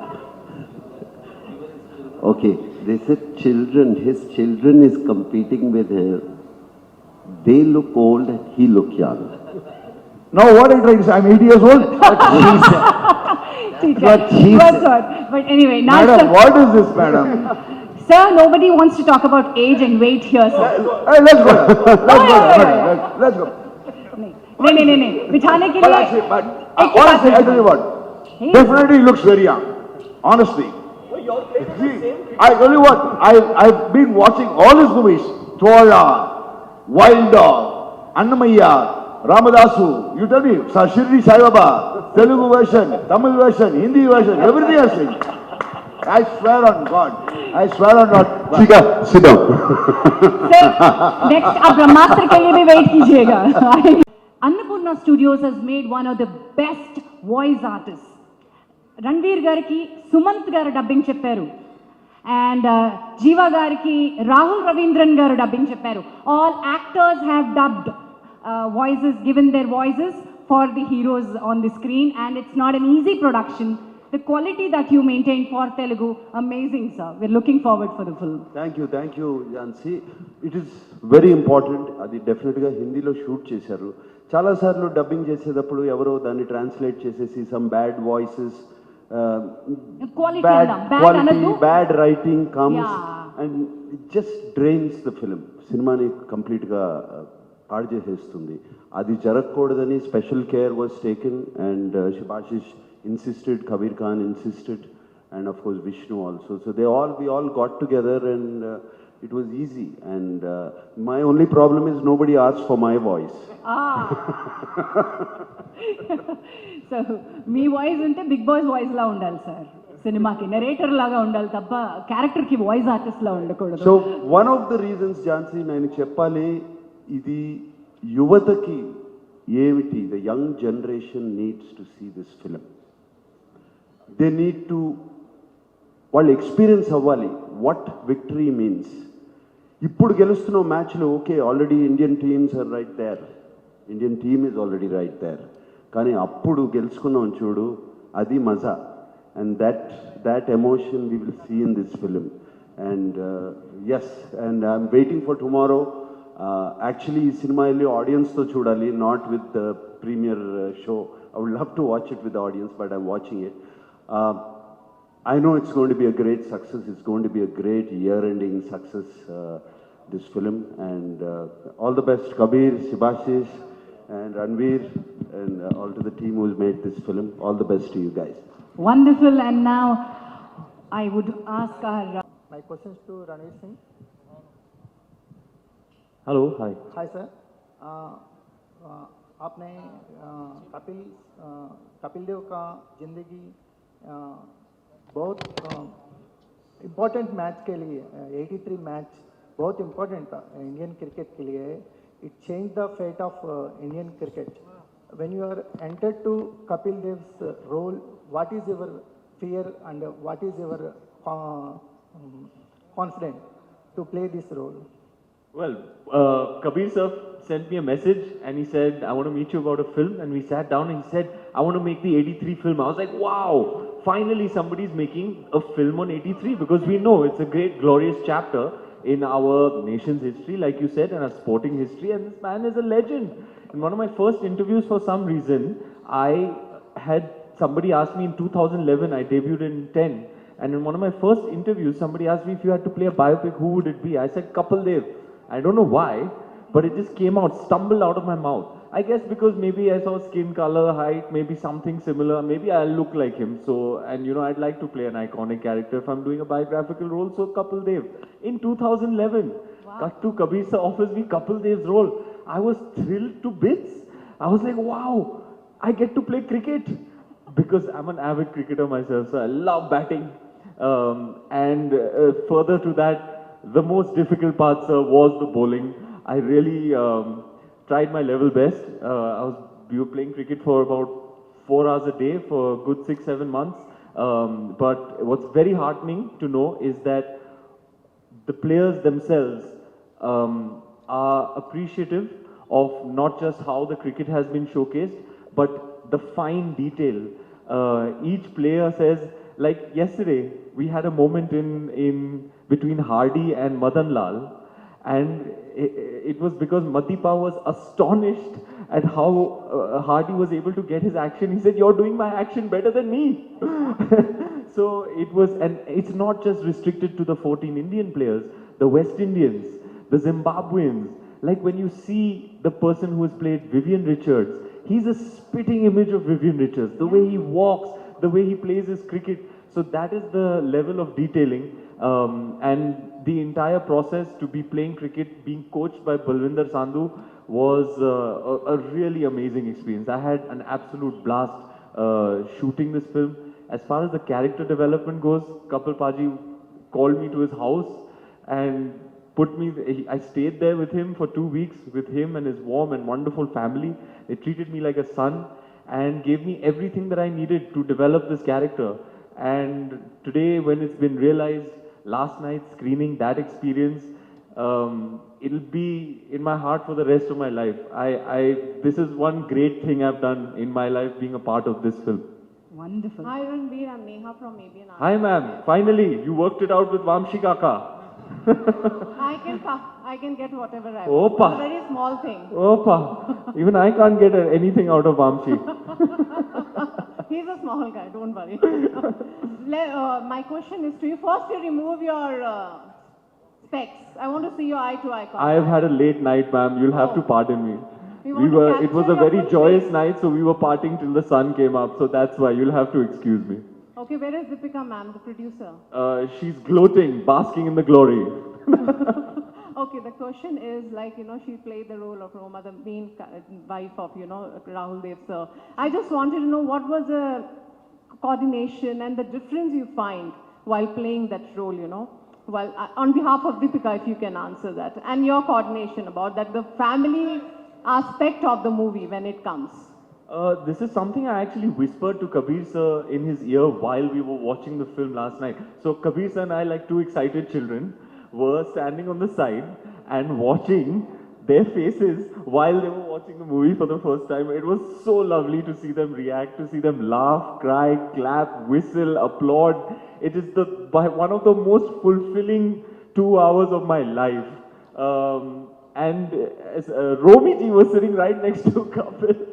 Okay. They said children. His children is competing with him. They look old and he look young. Now what are you trying to say? I'm 80 years old. But anyway, now Madam, what is this, madam? sir, nobody wants to talk about age and weight here, sir. Hey, let's go. Let's go. नहीं बिठाने के But लिए actually, but एक बात honestly, I tell you what. Hey. Definitely he looks very young. Honestly. See, I tell you what. I've been watching all his movies. Thola, Wild Dog, Annamaiya, Ramadasu. You tell me, Shirdi Sai Baba, Telugu version, Tamil version, Hindi version, everything I've seen. I swear on God. I swear on God. Chika, sit down. Sir, next आप ब्रह्मास्त्र के लिए भी wait कीजिएगा. Annapurna Studios has made one of the best voice artists. Ranveer గారికి సుమంత్ గారు dubbing చెప్పారు, and జీవా గారికి రాహుల్ రవీంద్రన్ గారు డబ్బింగ్ చెప్పారు. All actors have dubbed voices, given their voices for the heroes on the screen, and it's not an easy production. The quality that you maintain for Telugu, amazing, sir. We're looking forward for the film. Thank you, Jansi. It is very important. అది డెఫినెట్గా హిందీలో shoot చేశారు. చాలాసార్లు dubbing చేసేటప్పుడు ఎవరో దాన్ని translate చేసేసి some bad voices, Quality bad andam, bad quality, anadu. Bad writing comes Yeah. And it just drains the film. సినిమాని కంప్లీట్గా పాడు చేసేస్తుంది. అది జరగకూడదని special care was taken and Shivashish insisted, Kabir Khan insisted, and of course Vishnu also. So we all got together and it was easy. And my only problem is nobody asked for my voice. So me voice ఉంటే big boss voice లా ఉండాలి sir. సినిమాకి narrator లాగా ఉండాలి తప్ప character కి voice artist లా ఉండకూడదు. So one of the reasons, Jansi, నేను చెప్పాలి, ఇది యువతకి ఏమిటి, the young generation needs to see this film. They need to, వాళ్ళు ఎక్స్పీరియన్స్ అవ్వాలి వాట్ విక్టరీ మీన్స్. ఇప్పుడు గెలుస్తున్న మ్యాచ్లో okay, already Indian teams are right there, Indian team is already right there, కానీ అప్పుడు గెలుచుకున్నాం చూడు, అది మజా. and that emotion we will see in this film. And yes, and I'm waiting for tomorrow. Actually, ఈ cinema వెళ్ళి ఆడియన్స్తో చూడాలి, not with the premiere show. I would love to watch it with the audience, but I'm watching it. I know it's going to be a great success. It's going to be a great year-ending success, this film. And all the best, Kabir, Shibashish, and Ranveer, and all to the team who's made this film. All the best to you guys. Wonderful. And now I would ask our My questions to Ranveer Singh. Hello, hi. Hi sir. आपने कपिल देव का जिंदगी बहुत important match के लिए 83 match बहुत important था Indian cricket के लिए. It change the fate of Indian cricket. When you are entered to Kapil Dev's role, what is your fear and what is your confidence to play this role? Well, Kabir sir sent me a message and he said, I want to meet you about a film. And we sat down and he said, I want to make the 83 film. I was like, wow, finally somebody's making a film on 83, because we know it's a great, glorious chapter in our nation's history, like you said, and our sporting history. And this man is a legend. In one of my first interviews, for some reason, I had somebody ask me in 2011, I debuted in 10. And in one of my first interviews, somebody asked me if you had to play a biopic, who would it be? I said, Kapil Dev. I don't know why, but it just came out, stumbled out of my mouth. I guess because maybe I saw skin color, height, maybe something similar, maybe I look like him. So, and you know, I'd like to play an iconic character if I'm doing a biographical role, so Kapil Dev. In 2011, cut to Kabir sir offers me Kapil Dev's role. I was thrilled to bits. I was like, wow, I get to play cricket. Because I'm an avid cricketer myself, so I love batting. And further to that, the most difficult part, sir, was the bowling. I really tried my level best. We were playing cricket for about 4 hours a day for a good 6-7 months. But what's very heartening to know is that the players themselves are appreciative of not just how the cricket has been showcased, but the fine detail. Each player says, like yesterday, we had a moment in between Hardy and Madan Lal, and it was because Matipa was astonished at how Hardy was able to get his action. He said, "You're doing my action better than me." So it was, and it's not just restricted to the 14 Indian players, the West Indians, the Zimbabweans. Like when you see the person who has played Vivian Richards, he's a spitting image of Vivian Richards. The way he walks, the way he plays his cricket. So that is the level of detailing, and the entire process to be playing cricket, being coached by Balwinder Sandhu, was a really amazing experience. I had an absolute blast shooting this film. As far as the character development goes, Kapil Paji called me to his house and put me, I stayed there with him for 2 weeks, with him and his warm and wonderful family. They treated me like a son and gave me everything that I needed to develop this character. And today, when it's been realized, last night screening that experience, it'll be in my heart for the rest of my life. This is one great thing I've done in my life, being a part of this film. wonderful. Hi Ranveer, I'm Neha from ABN. Hi ma'am, finally, you worked it out with Vamshi Kaka. I can get whatever I Opa. want. It's a very small thing. Opa, even I can't get anything out of Vamshi. He's a small guy, don't worry. My question is to you. First, you remove your specs. I want to see your eye-to-eye contact. I have had a late night, ma'am. You'll have to pardon me. We want to It was a capture very your joyous full night, so we were partying till the sun came up. So that's why you'll have to excuse me. Okay, where is Deepika ma'am, the producer? She's gloating, basking in the glory. Okay, the question is like, you know, she played the role of Roma, the main wife of, you know, Rahul Dev sir. I just wanted to know what was the coordination and the difference you find while playing that role, you know? Well, on behalf of Deepika, if you can answer that. And your coordination about that, the family aspect of the movie when it comes. This is something I actually whispered to Kabir sir in his ear while we were watching the film last night. So Kabir sir and I, like two excited children, were standing on the side and watching their faces while they were watching the movie for the first time. It was so lovely to see them react, to see them laugh, cry, clap, whistle, applaud. It is one of the most fulfilling 2 hours of my life. And as Romi ji was sitting right next to Kapil.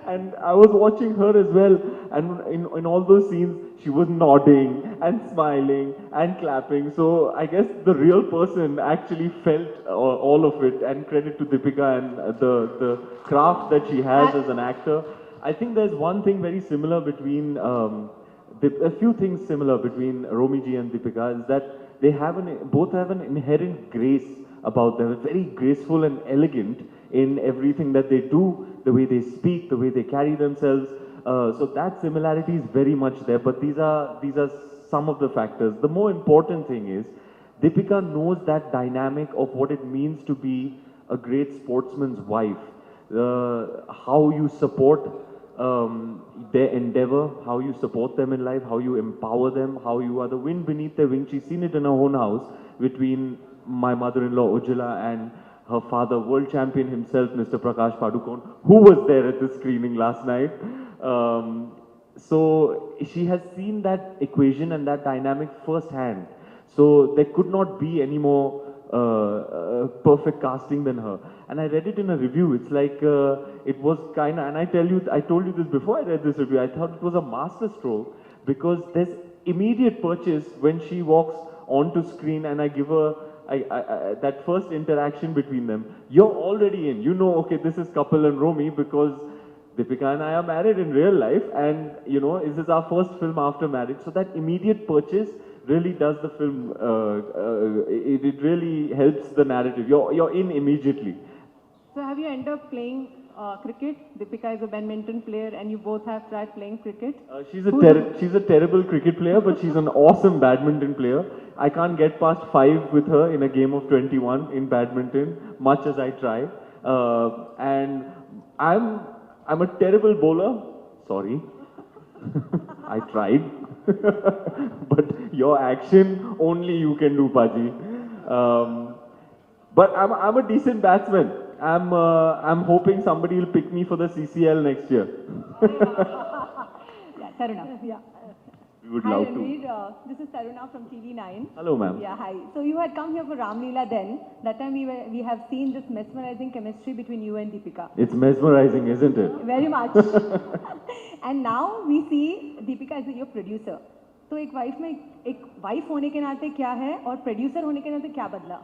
And I was watching her as well, and in all those scenes, she was nodding and smiling and clapping. So I guess the real person actually felt all of it, and credit to Deepika and the craft that she has as an actor. I think there's one thing very similar between, a few things similar between Romi ji and Deepika is that they both have an inherent grace about them, very graceful and elegant in everything that they do, the way they speak, the way they carry themselves. So that similarity is very much there, but these are some of the factors. The more important thing is, Deepika knows that dynamic of what it means to be a great sportsman's wife, how you support their endeavor, how you support them in life, how you empower them, how you are the wind beneath their wing. She's seen it in her own house between my mother-in-law Ujjwala and her father, world champion himself, Mr. Prakash Padukone, who was there at the screening last night. So she has seen that equation and that dynamic firsthand. So there could not be any more perfect casting than her. And I read it in a review. It's like it was kind of, and I told you this before I read this review. I thought it was a master stroke because there's immediate purchase when she walks onto screen, and I give her that first interaction between them. You're already in. You know, okay, this is Kapil and Romi because Deepika and I are married in real life, and you know, this is our first film after marriage. So that immediate purchase really does the film. It really helps the narrative. You're in immediately. So have you ended up playing cricket? Deepika is a badminton player, and you both have tried playing cricket. She's a terrible cricket player, but she's an awesome badminton player. I can't get past 5 with her in a game of 21 in badminton, much as I try. And I'm a terrible bowler. Sorry, I tried. But your action only you can do, Paji. But I'm a decent batsman. I'm hoping somebody will pick me for the CCL next year. Yeah, Taruna. Yeah. We would Hi, love to. Ranveer. This is Taruna from TV9. Hello, ma'am. Yeah, hi. So you had come here for Ramleela then. That time we have seen this mesmerizing chemistry between you and Deepika. It's mesmerizing, isn't it? Very much. And now we see Deepika as your producer. तो एक wife होने के नाते क्या है और producer होने के नाते क्या बदला?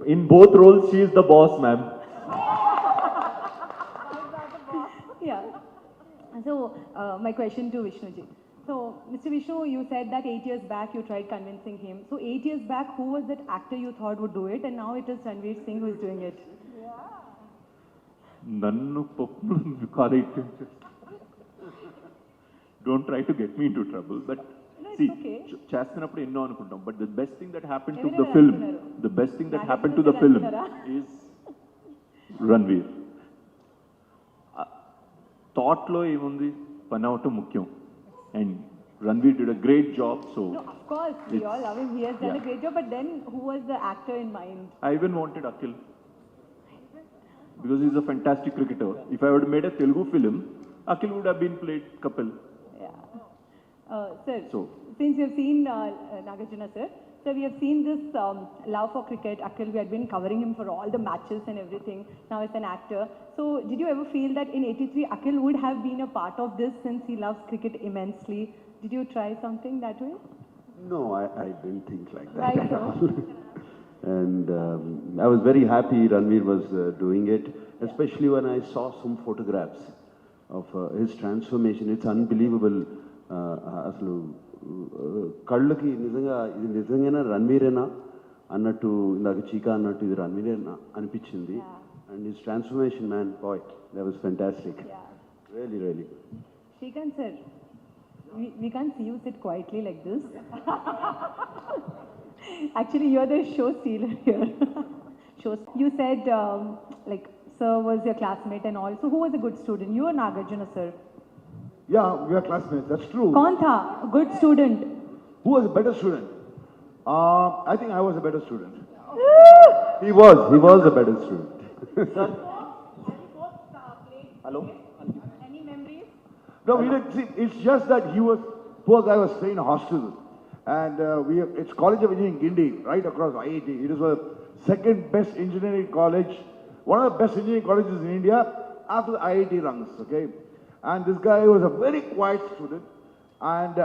In both roles, she is the boss, ma'am. Yeah. So my question to Vishnu ji. So Mr. Vishnu, you said that 8 years back you tried convincing him. So 8 years back, who was that actor you thought would do it, and now it is Ranveer Singh who is doing it? Don't try to get me into trouble, but No, it's see, okay. చేస్తున్నప్పుడు ఎన్నో అనుకుంటాం, but the best thing that happened to Everyone the film, అంటున్నారు. the best thing that Nageswara happened to the గారు film అంటున్నారా? is Ranveer. థాట్లో ఏముంది, పని అవటం ముఖ్యం, and Ranveer did a great job. So No, of course, we all love him. He has done a Yeah. great job. But then, who was the actor in mind? I even wanted Akhil because he's a fantastic cricketer. If I would have made a Telugu film, Akhil would have been played Kapil. Yeah. Sir, So- since you have seen Nagarjuna sir, so we have seen this love for cricket. Akhil, we had been covering him for all the matches and everything. Now as an actor. So did you ever feel that in 83, Akhil would have been a part of this since he loves cricket immensely? Did you try something that way? No, I didn't think like that Right, at so. all. And I was very happy Ranveer was doing it, especially when I saw some photographs of his transformation. It's unbelievable. అసలు కళ్ళకి నిజంగా ఇది నిజంగానే రణ్వీరేనా అన్నట్టు, ఇందాక చీకా అన్నట్టు ఇది రణ్వీరేనా అనిపించింది. And his transformation, man, boy, that was fantastic. Really, really. Shrikant sir, we can't see you sit quietly like this. Actually, you're the show stealer here. You said, like, sir was your classmate and all. So who was a good student? You or Nagarjuna sir? Yeah, we are classmates. That's true. कौन था good student? Who was a better student? I think I was a better student. He was a better student. Hello? Any memories? No, we didn't see. It's just that poor guy was staying in a hostel. And it's College of Engineering, Gindi, right across IIT. It is the second best engineering college, one of the best engineering colleges in India after the IIT rungs, okay? And this guy was a very quiet student. And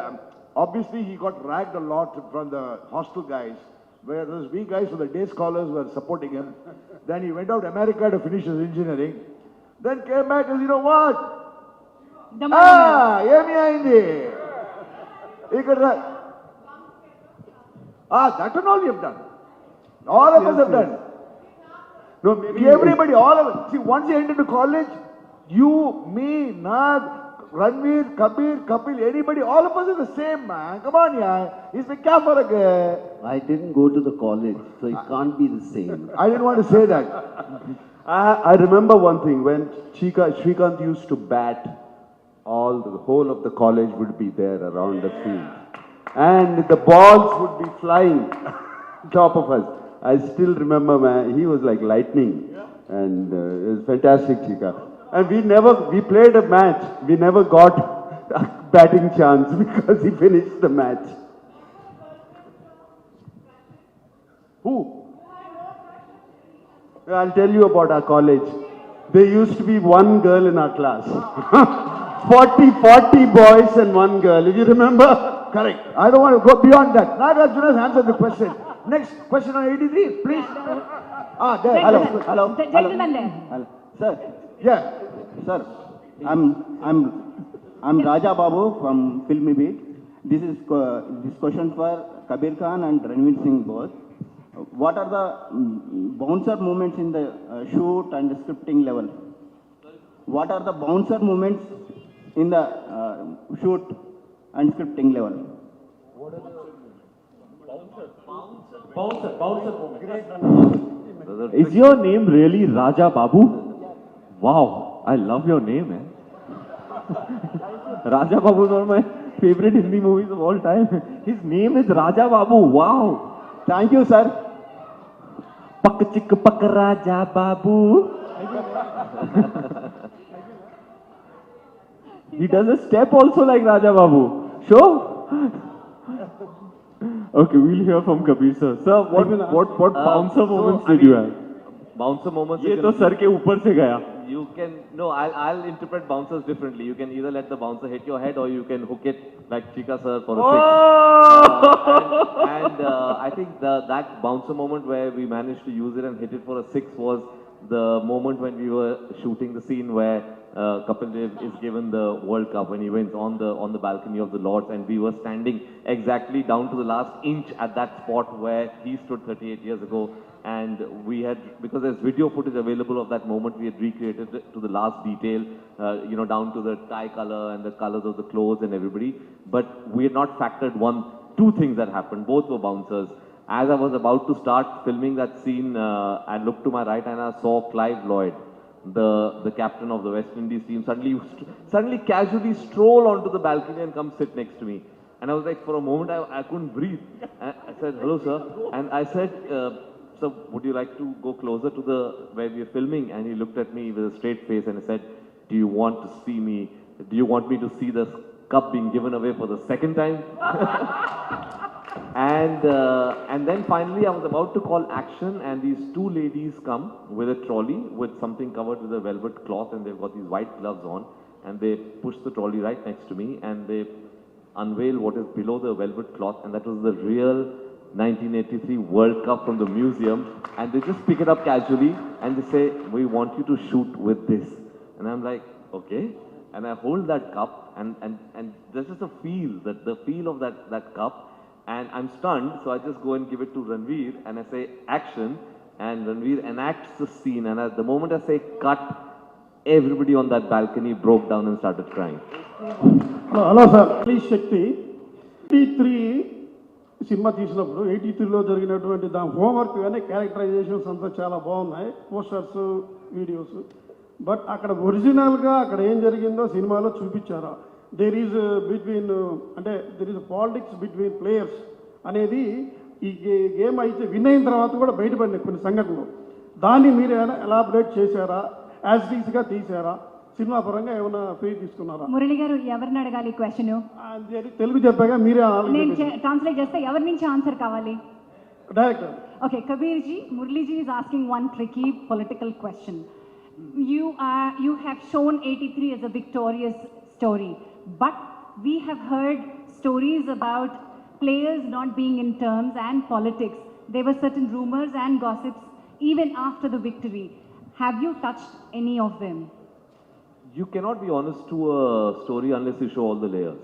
obviously he got ragged a lot from the hostel guys, where those we guys were the day scholars were supporting him. Then he went out to America to finish his engineering. Then came back and you know what? Emi aindi. That and all we have done. All of us have done. No, maybe Everybody, all of us. See, once you enter into college, you, me, Nag, Ranveer, Kabir, Kapil, anybody, all of us are the same, man. Come on, yeah. It's the kya I didn't go to the college, so it can't be the same. I didn't want to say that. I remember one thing, when Srikanth used to bat, the whole of the college would be there around the field. And the balls would be flying top of us. I still remember, man, he was like lightning. And it was fantastic, Chika. And we played a match. We never got a batting chance because he finished the match. Who? I'll tell you about our college. There used to be one girl in our class. 40 boys and one girl. If you remember? Correct. I don't want to go beyond that. Nagarjuna has answered the question. Next question on 83, please. There. Hello. Gentleman there. Hello. Sir, Yeah. sir, I'm Raja Babu from Filmy Beat. This question for Kabir Khan and Ranveer Singh both. What are the bouncer movements in the shoot and the scripting level? What are the bouncer movements in the shoot and scripting level? Is your name really Raja Babu? Wow, I love your name, man. Raja Babu is one of my favorite Hindi movies of all time. His name is Raja Babu. Wow. Thank you, sir. Pak chik pak Raja Babu. He does a step also like Raja Babu. Sure? Okay, we'll hear from Kabir sir. Sir, what bouncer moments did you have? Bouncer moments. ये तो sir के ऊपर से गया. You can, no, I'll interpret bouncers differently. You can either let the bouncer hit your head or you can hook it like Chika sir for a six. I think that bouncer moment where we managed to use it and hit it for a six was the moment when we were shooting the scene where Kapil Dev is given the World Cup when he wins on the balcony of the Lords, and we were standing exactly down to the last inch at that spot where he stood 38 years ago. And we had, because there's video footage available of that moment, we had recreated it to the last detail, down to the tie color and the colors of the clothes and everybody. But we had not factored two things that happened. Both were bouncers. As I was about to start filming that scene, I looked to my right and I saw Clive Lloyd, the captain of the West Indies team, suddenly casually stroll onto the balcony and come sit next to me. And I was like, for a moment, I couldn't breathe. I said, hello, sir. And I said, so would you like to go closer to where we are filming? And he looked at me with a straight face and I said, do you want me to see the cup being given away for the second time? And then finally I was about to call action, and these two ladies come with a trolley with something covered with a velvet cloth, and they've got these white gloves on, and they push the trolley right next to me and they unveil what is below the velvet cloth, and that was the real 1983 World Cup from the museum, and they just pick it up casually and they say, we want you to shoot with this. And I'm like, okay. And I hold that cup and there's just a feel, the feel of that cup, and I'm stunned, so I just go and give it to Ranveer and I say action, and Ranveer enacts the scene, and at the moment I say cut, everybody on that balcony broke down and started crying. Hello sir, please Shakti. 83 cinema తీసినప్పుడు 83లో జరిగినటువంటి దాని homework కానీ characterisations అంతా చాలా బాగున్నాయి, posters videos. But అక్కడ ఒరిజినల్గా అక్కడ ఏం జరిగిందో సినిమాలో చూపించారా? There is between politics between players అనేది ఈ గేమ్ అయితే విన్ అయిన తర్వాత కూడా బయటపడినాయి కొన్ని సంఘటనలు. దాన్ని మీరు ఏమైనా ఎలాబరేట్ చేశారా, యాజ్ టీస్గా తీసారా, సినిమా పరంగా ఏమైనా ఫీ తీసుకున్నారా? మురళి గారు ఎవరిని అడగాలి క్వశ్చన్? అది తెలుగు చెప్పాగా మీరే నేను ట్రాన్స్లేట్ చేస్తే ఎవరి నుంచి ఆన్సర్ కావాలి? Director. Okay, Kabir ji, Murli ji is asking one tricky political question. You have shown 83 as a victorious story, but we have heard stories about players not being in terms and politics. There were certain rumors and gossips even after the victory. Have you touched any of them? You cannot be honest to a story unless you show all the layers.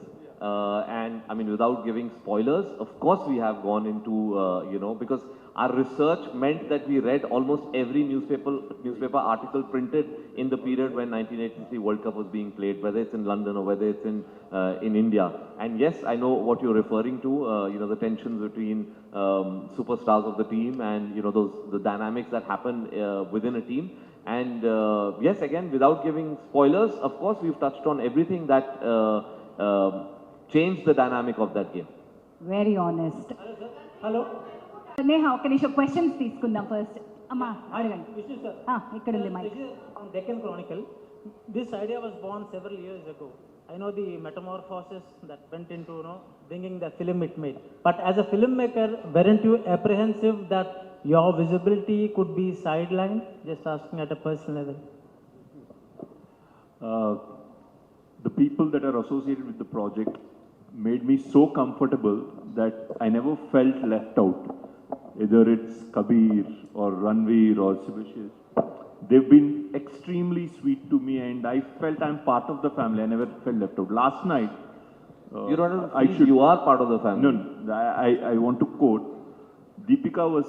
And I mean, without giving spoilers, of course we have gone into, because our research meant that we read almost every newspaper article printed in the period when 1983 World Cup was being played, whether it's in London or whether it's in India. And yes, I know what you're referring to, the tensions between superstars of the team and, the dynamics that happen within a team. And yes, again, without giving spoilers, of course, we've touched on everything that changed the dynamic of that game. Very honest. Hello. Neha, ఒక నిమిషం questions తీసుకుందాం first. అమ్మా అడగండి. ఇక్కడ ఉంది mic. On Deccan Chronicle, this idea was born several years ago. I know the metamorphosis that went into bringing the film it made. But as a filmmaker, weren't you apprehensive that your visibility could be sidelined? Just asking at a personal level. The people that are associated with the project made me so comfortable that I never felt left out. Either it's Kabir or Ranveer or Subhashis. They've been extremely sweet to me and I felt I'm part of the family. I never felt left out. Last night, You are part of the family. No, I want to quote. Deepika was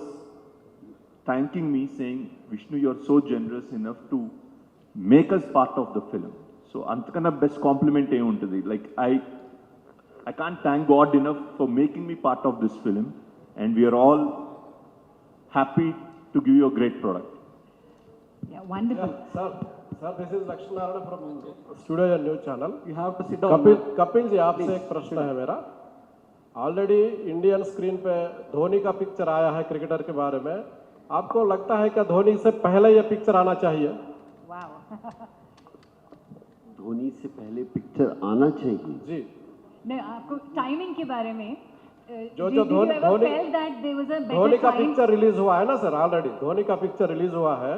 thanking me saying, Vishnu, you're so generous enough to make us part of the film. So, antakana best compliment e untadi. Like, I can't thank God enough for making me part of this film. And we are all happy to give you a great product. Yeah, wonderful. Sir, this is Lakshmi Narayana from Studio and News Channel. You have to sit down. Kapil ji, आपसे एक प्रश्न है मेरा. Already Indian screen पे धोनी का picture आया है cricketer के बारे में. आपको लगता है कि धोनी से पहले ये पिक्चर आना चाहिए? धोनी से पहले पिक्चर आना चाहिए जी. नहीं, आपको टाइमिंग के बारे में जो धोनी का पिक्चर रिलीज हुआ है ना सर, ऑलरेडी धोनी का पिक्चर रिलीज हुआ है,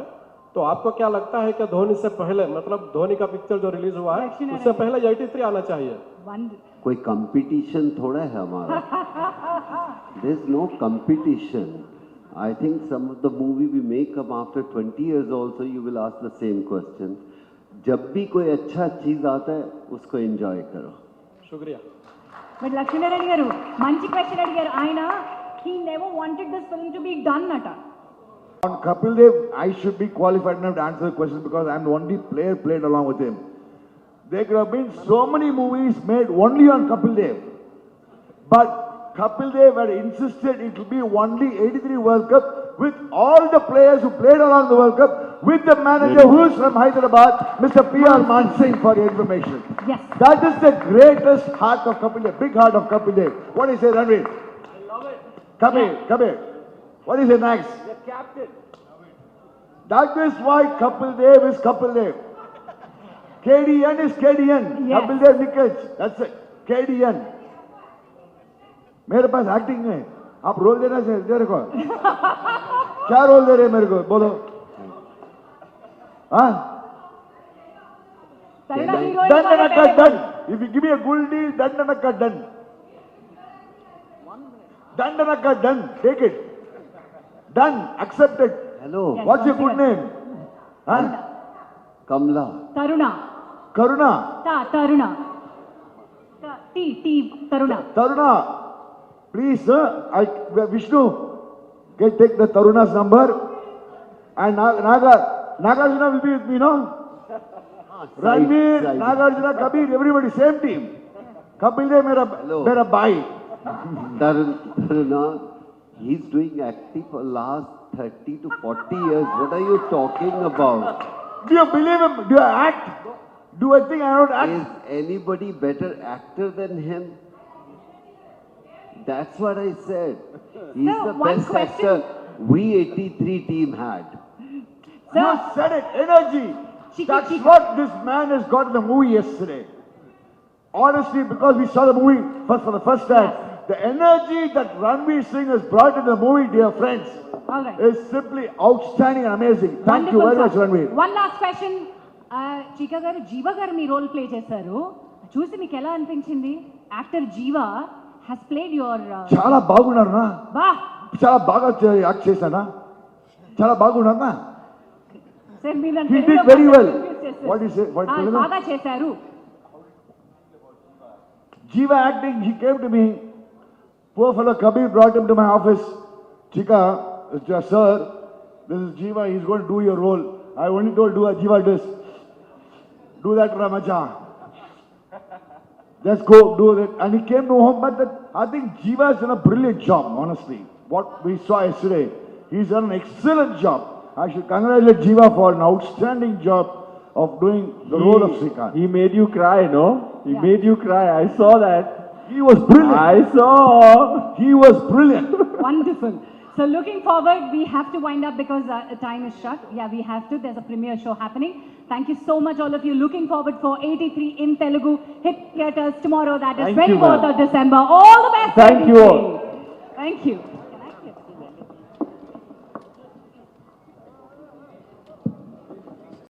तो आपको क्या लगता है कि धोनी से पहले, मतलब धोनी का पिक्चर जो रिलीज हुआ है उससे पहले 83 आना चाहिए? कोई कंपटीशन थोड़ा है हमारा. There is no competition. I think some of the movie we make up after 20 years also you will ask the same question. जब भी कोई अच्छा चीज आता है उसको एंजॉय करो. शुक्रिया. But Lakshminarayan garu, manchi question adigaru. Aina, he never wanted this film to be done nata. On Kapil Dev, I should be qualified enough to answer the question because I'm the only player played along with him. There could have been so many movies made only on Kapil Dev. But Kapil Dev had insisted it will be only 83 World Cup with all the players who played along the World Cup with the manager who is from Hyderabad, Mr. P.R. Mansingh, for your information. Yes. That is the greatest heart of Kapil Dev, big heart of Kapil Dev. What do you say, Ranveer? I love it. Come here. What do you say next? The captain. That is why Kapil Dev is Kapil Dev. KDN is KDN. Yes. Kapil Dev Nikaj. That's it. KDN. मेरे पास acting है, आप role देना चाहिए. तेरे को क्या role दे रहे मेरे को, बोलो. हाँ, Dandanaka done. If you give me a Guldi, Dandanaka done. Dandanaka done. Take it. Done. Accepted. Hello. Yes, What's your good name? Huh? Kamla. Taruna. Karuna. Taruna. Taruna. Taruna. Please, sir, Vishnu, take the Taruna's number. And Nagarjuna will be with me, no? Ranveer, Nagarjuna, Kabir, everybody, same team. Kapil Dev, mera bhai. Taruna, he's doing acting for last 30 to 40 years. What are you talking about? Do you believe him? Do you act? Do I think I don't act? Is anybody better actor than him? That's what I said. He's the best actor we 83 team had. You said it, energy. That's what this man has got in the movie yesterday. Honestly, because we saw the movie for the first time, the energy that Ranveer Singh has brought in the movie, dear friends, All right. is simply outstanding and amazing. Thank you very much, Ranveer. One last question. చీకా గారు జీవ గారు మీ role play చేశారు చూసి మీకు ఎలా అనిపించింది actor జీవ has played your చాలా బాగున్నారునా బా చాలా బాగా యాక్ట్ చేశానా చాలా బాగున్నారునా సార్ మీరు He did very well. What is it? What Telugu? బాగా చేశారు Jiva acting, he came to me. Poor fellow Kabir brought him to my office. Chika, sir, this is Jiva, he's going to do your role. I only told Jiva this. Do that, Ramacha. Just go, do it. And he came to home, but I think Jiva has done a brilliant job, honestly. What we saw yesterday, he's done an excellent job. I should congratulate Jiva for an outstanding job of doing the role of Srikant. He made you cry, no? He made you cry. I saw that. He was brilliant. I saw. He was brilliant. Wonderful. So looking forward, we have to wind up because time is short. Yeah, we have to. There's a premiere show happening. Thank you so much, all of you. Looking forward for 83 in Telugu. Hit theatres tomorrow. That is Thank you, 24th ma'am. of December. All the best. Thank you all. Thank you.